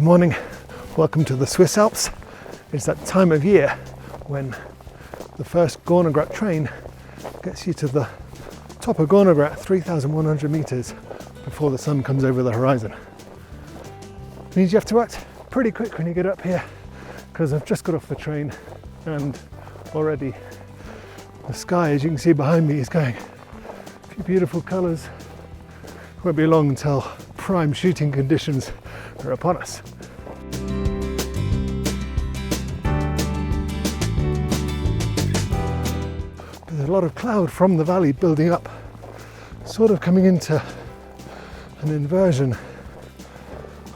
morning, welcome to the Swiss Alps. It's that time of year when the first Gornergrat train gets you to the top of Gornergrat, 3,100 meters before the sun comes over the horizon. It means you have to act pretty quick when you get up here, because I've just got off the train and already the sky, as you can see behind me, is going a few beautiful colours. It won't be long until prime shooting conditions are upon us. There's a lot of cloud from the valley building up, sort of coming into an inversion.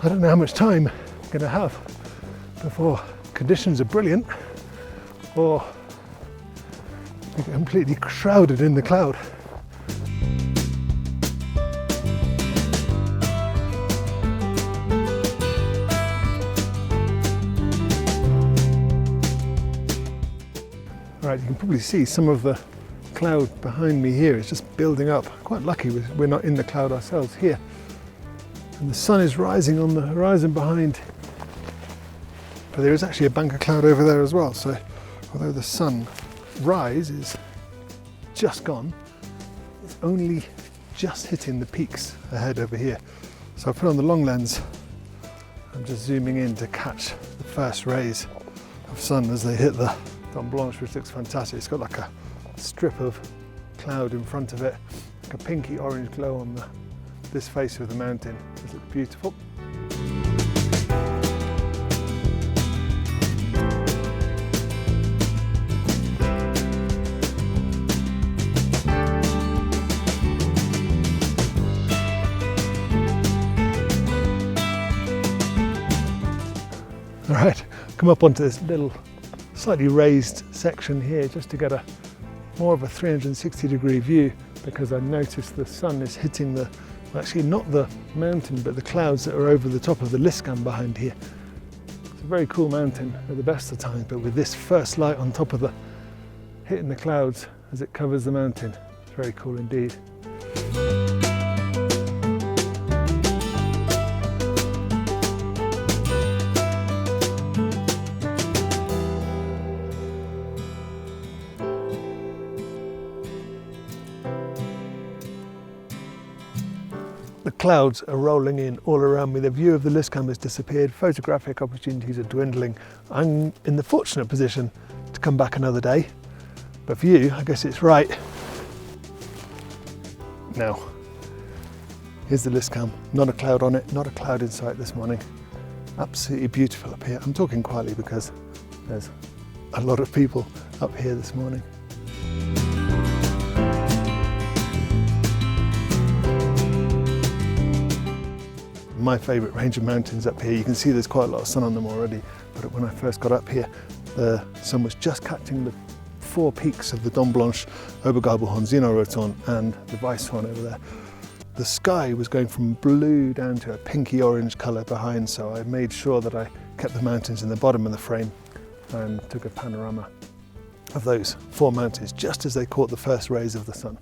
I don't know how much time I'm going to have before conditions are brilliant or we get completely shrouded in the cloud. Right, you can probably see some of the cloud behind me here is just building up. Quite lucky we're not in the cloud ourselves here. And the sun is rising on the horizon behind. But there is actually a bank of cloud over there as well. So although the sun rise is just gone, it's only just hitting the peaks ahead over here. So I put on the long lens. I'm just zooming in to catch the first rays of sun as they hit the Dent Blanche, which looks fantastic. It's got like a strip of cloud in front of it, like a pinky orange glow on this face of the mountain. It looks beautiful. All right, come up onto this little slightly raised section here just to get a more of a 360-degree view, because I noticed the sun is hitting the, well, actually not the mountain, but the clouds that are over the top of the Liscam behind here. It's a very cool mountain at the best of times, but with this first light on top of the, hitting the clouds as it covers the mountain, it's very cool indeed. The clouds are rolling in all around me. The view of the Liscam has disappeared. Photographic opportunities are dwindling. I'm in the fortunate position to come back another day. But for you, I guess it's right. Now, here's the Liscam. Not a cloud on it, not a cloud in sight this morning. Absolutely beautiful up here. I'm talking quietly because there's a lot of people up here this morning. My favourite range of mountains up here. You can see there's quite a lot of sun on them already, but when I first got up here, the sun was just catching the four peaks of the Dent Blanche, Obergabelhorn, Zermatt and the Weisshorn over there. The sky was going from blue down to a pinky orange colour behind, so I made sure that I kept the mountains in the bottom of the frame and took a panorama of those four mountains just as they caught the first rays of the sun.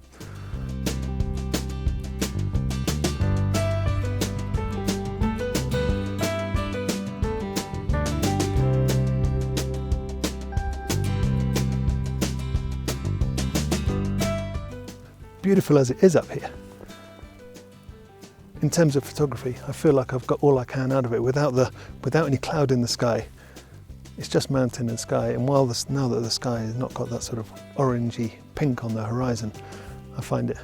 Beautiful as it is up here, in terms of photography, I feel like I've got all I can out of it without any cloud in the sky. It's just mountain and sky, and now that the sky has not got that sort of orangey pink on the horizon, I find it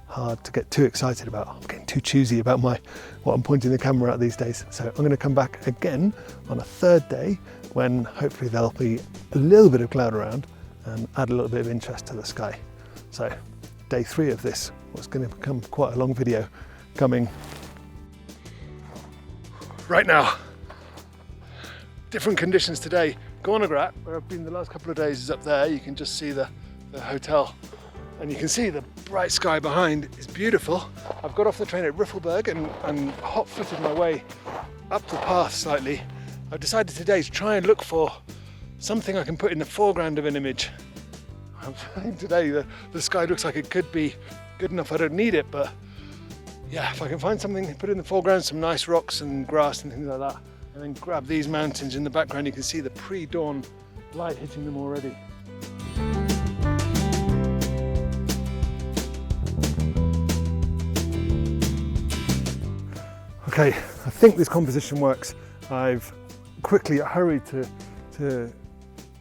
hard to get too excited about. I'm getting too choosy about what I'm pointing the camera at these days. So I'm going to come back again on a third day when hopefully there'll be a little bit of cloud around and add a little bit of interest to the sky. So day 3 of this was going to become quite a long video coming right now. Different conditions today. Gornergrat, where I've been the last couple of days, is up there. You can just see the hotel and you can see the bright sky behind. It's beautiful. I've got off the train at Riffelberg and hot-footed my way up the path slightly. I've decided today to try and look for something I can put in the foreground of an image. Today the sky looks like it could be good enough. I don't need it, but yeah, if I can find something to put in the foreground, some nice rocks and grass and things like that, and then grab these mountains in the background. You can see the pre-dawn light hitting them already. Okay, I think this composition works. I've quickly hurried to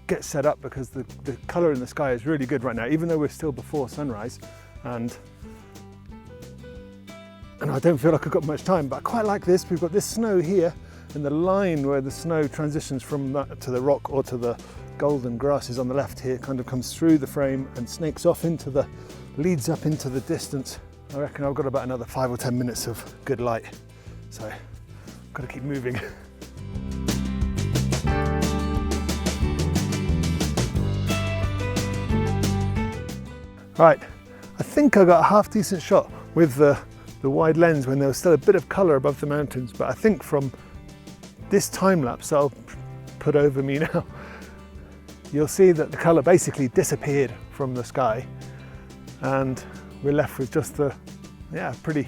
get set up because the colour in the sky is really good right now, even though we're still before sunrise, and I don't feel like I've got much time, but I quite like this. We've got this snow here, and the line where the snow transitions from that to the rock or to the golden grasses on the left here kind of comes through the frame and snakes off leads up into the distance. I reckon I've got about another 5 or 10 minutes of good light, so I've got to keep moving. Right, I think I got a half decent shot with the wide lens when there was still a bit of colour above the mountains, but I think from this time lapse I'll put over me now, you'll see that the colour basically disappeared from the sky and we're left with just the, pretty,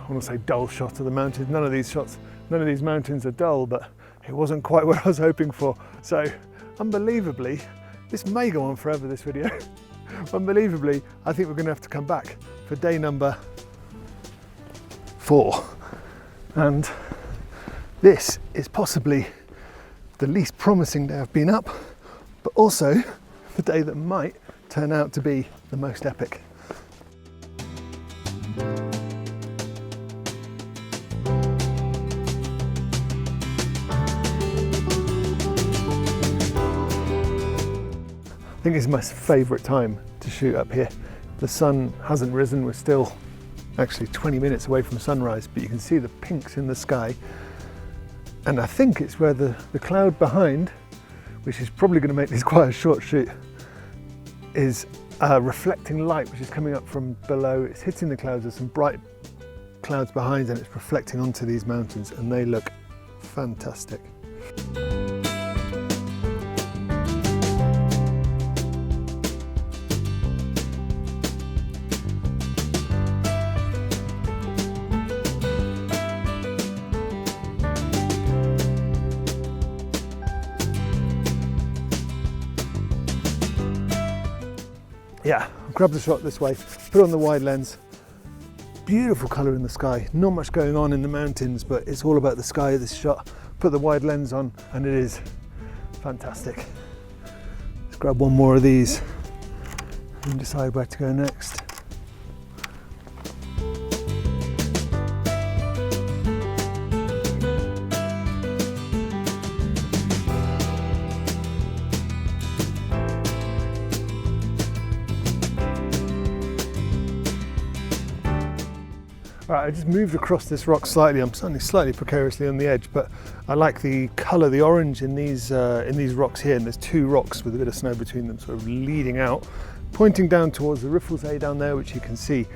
I want to say dull shot of the mountains. None of these mountains are dull, but it wasn't quite what I was hoping for. So unbelievably, this may go on forever, this video. Unbelievably, I think we're going to have to come back for day number 4. And this is possibly the least promising day I've been up, but also the day that might turn out to be the most epic. I think it's my favourite time to shoot up here. The sun hasn't risen, we're still actually 20 minutes away from sunrise, but you can see the pinks in the sky. And I think it's where the cloud behind, which is probably going to make this quite a short shoot, is reflecting light which is coming up from below. It's hitting the clouds, there's some bright clouds behind and it's reflecting onto these mountains and they look fantastic. Yeah, I'll grab the shot this way, put on the wide lens. Beautiful colour in the sky, not much going on in the mountains, but it's all about the sky of this shot. Put the wide lens on and it is fantastic. Let's grab one more of these and decide where to go next. Right, I just moved across this rock slightly. I'm standing slightly precariously on the edge, but I like the colour, the orange in these rocks here. And there's 2 rocks with a bit of snow between them, sort of leading out, pointing down towards the Rifflesay down there, which you can see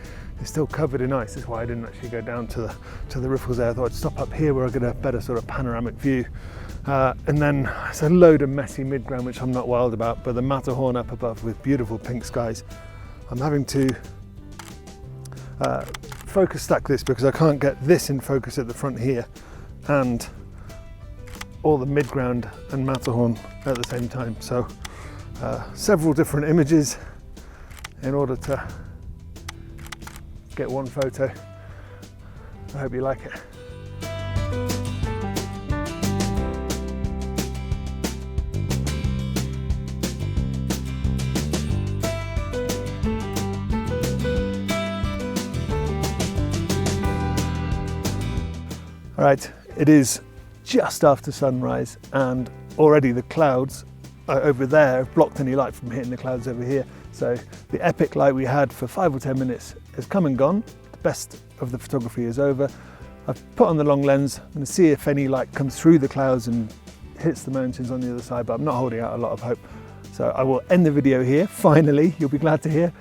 is still covered in ice. That's why I didn't actually go down to the Rifflesay. I thought I'd stop up here where I get a better sort of panoramic view. And then there's a load of messy mid-ground, which I'm not wild about, but the Matterhorn up above with beautiful pink skies. I'm having to focus stack this because I can't get this in focus at the front here and all the mid-ground and Matterhorn at the same time. So several different images in order to get one photo. I hope you like it. Right, it is just after sunrise and already the clouds over there have blocked any light from hitting the clouds over here. So the epic light we had for 5 or 10 minutes has come and gone. The best of the photography is over. I've put on the long lens. I'm going to see if any light comes through the clouds and hits the mountains on the other side, but I'm not holding out a lot of hope. So I will end the video here. Finally, you'll be glad to hear.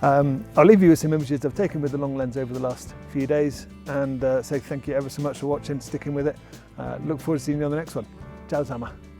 I'll leave you with some images I've taken with the long lens over the last few days and say thank you ever so much for watching, sticking with it. Look forward to seeing you on the next one. Ciao, Zermatt.